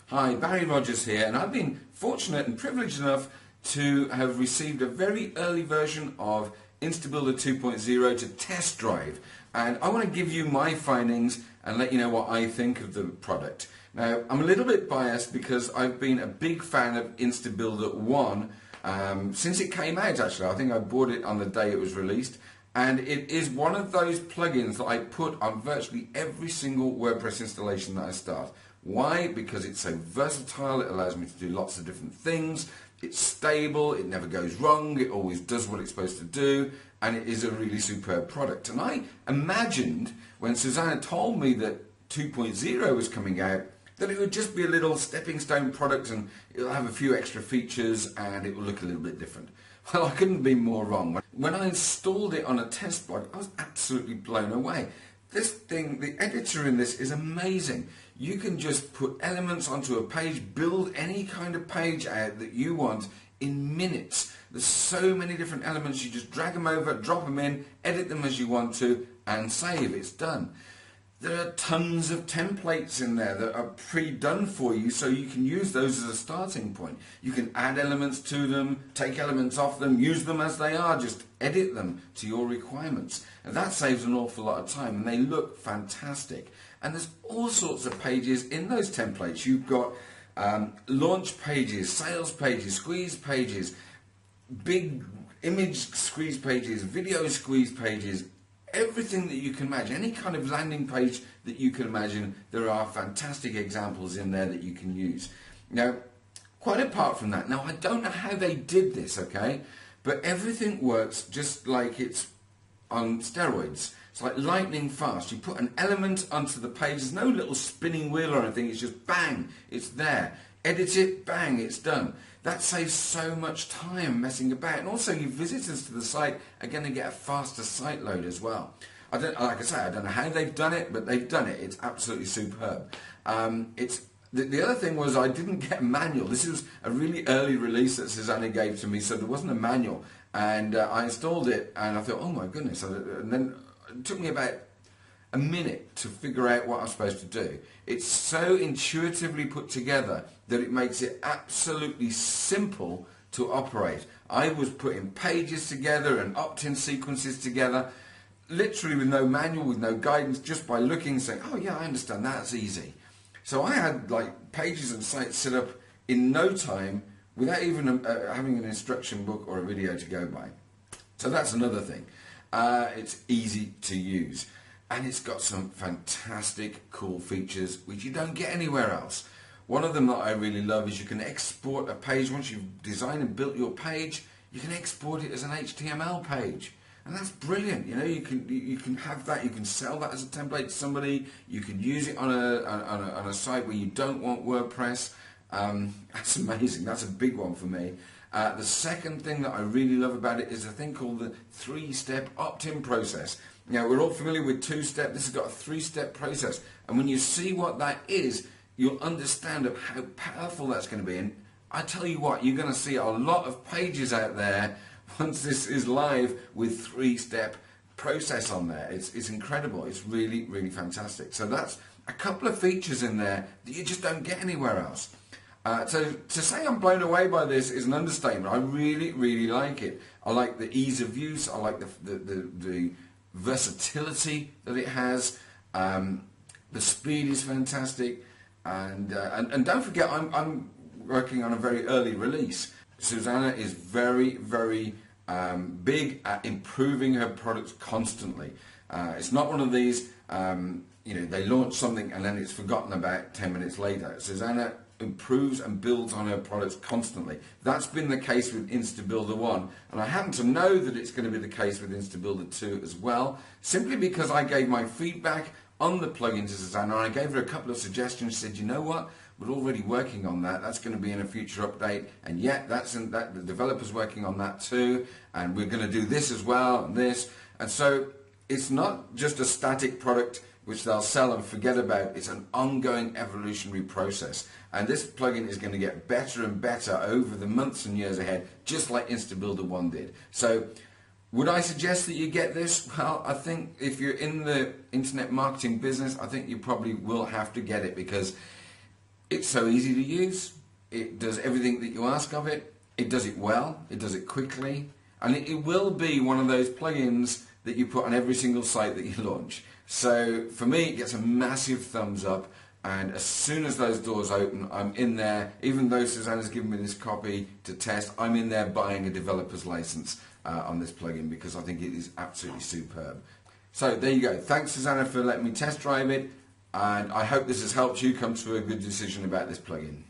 Hi, Barry Rodgers here, and I've been fortunate and privileged enough to have received a very early version of InstaBuilder 2.0 to test drive, and I want to give you my findings and let you know what I think of the product. Now, I'm a little bit biased because I've been a big fan of InstaBuilder 1 since it came out. Actually, I think I bought it on the day it was released, and it is one of those plugins that I put on virtually every single WordPress installation that I start. Why? Because it's so versatile, it allows me to do lots of different things, it's stable, it never goes wrong, it always does what it's supposed to do, and it is a really superb product. And I imagined when Susanna told me that 2.0 was coming out that it would just be a little stepping stone product and it'll have a few extra features and it will look a little bit different. Well, I couldn't be more wrong. When I installed it on a test blog, I was absolutely blown away. This thing, the editor in this is amazing. You can just put elements onto a page, build any kind of page out that you want in minutes. There's so many different elements, you just drag them over, drop them in, edit them as you want to, and save. It's done. There are tons of templates in there that are pre-done for you, so you can use those as a starting point. You can add elements to them, take elements off them, use them as they are, just edit them to your requirements. And that saves an awful lot of time, and they look fantastic. And there's all sorts of pages in those templates. You've got launch pages, sales pages, squeeze pages, big image squeeze pages, video squeeze pages, everything that you can imagine, any kind of landing page that you can imagine, there are fantastic examples in there that you can use. Now, quite apart from that, now I don't know how they did this, okay, but everything works just like it's on steroids. It's like lightning fast. You put an element onto the page, there's no little spinning wheel or anything, it's just bang, it's there. Edit it, bang, it's done. That saves so much time messing about, and also your visitors to the site are going to get a faster site load as well. Like I say, I don't know how they've done it, but they've done it. It's absolutely superb. The other thing was I didn't get a manual. This was a really early release that Susanna gave to me, so there wasn't a manual. And I installed it, and I thought, oh my goodness. And then it took me about a minute to figure out what I'm supposed to do. It's so intuitively put together that it makes it absolutely simple to operate. I was putting pages together and opt-in sequences together, literally with no manual, with no guidance, just by looking and saying, oh yeah, I understand, that's easy. So I had like pages and sites set up in no time without even having an instruction book or a video to go by. So that's another thing. It's easy to use. And it's got some fantastic cool features which you don't get anywhere else. One of them that I really love is you can export a page. Once you've designed and built your page, you can export it as an HTML page. And that's brilliant. You know, you can have that, you can sell that as a template to somebody, you can use it on a site where you don't want WordPress. That's amazing. That's a big one for me. The second thing that I really love about it is a thing called the 3-step opt-in process. Now, we're all familiar with 2-step. This has got a 3-step process. And when you see what that is, you'll understand of how powerful that's going to be. And I tell you what, you're going to see a lot of pages out there once this is live with 3-step process on there. It's incredible. It's really, really fantastic. So that's a couple of features in there that you just don't get anywhere else. So to say I'm blown away by this is an understatement. I really, really like it. I like the ease of use. I like the versatility that it has. The speed is fantastic. And don't forget, I'm working on a very early release. Susanna is very, very big at improving her products constantly. It's not one of these, they launch something and then it's forgotten about 10 minutes later. Susanna improves and builds on her products constantly. That's been the case with InstaBuilder 1, and I happen to know that it's going to be the case with InstaBuilder 2 as well, simply because I gave my feedback on the plugin to Susanna, and I gave her a couple of suggestions. She said, you know what, we're already working on that, that's going to be in a future update, and yet the developer's working on that too, and we're going to do this as well, and this, and so it's not just a static product which they'll sell and forget about. It's an ongoing evolutionary process, and this plugin is going to get better and better over the months and years ahead, just like InstaBuilder 1 did. So would I suggest that you get this? Well, I think if you're in the internet marketing business, I think you probably will have to get it, because It's so easy to use. It does everything that you ask of it. It does it well. It does it quickly. And it will be one of those plugins that you put on every single site that you launch. So for me, it gets a massive thumbs up. And as soon as those doors open, I'm in there. Even though Susanna's given me this copy to test, I'm in there buying a developer's license on this plugin because I think it is absolutely superb. So there you go. Thanks, Susanna, for letting me test drive it. And I hope this has helped you come to a good decision about this plugin.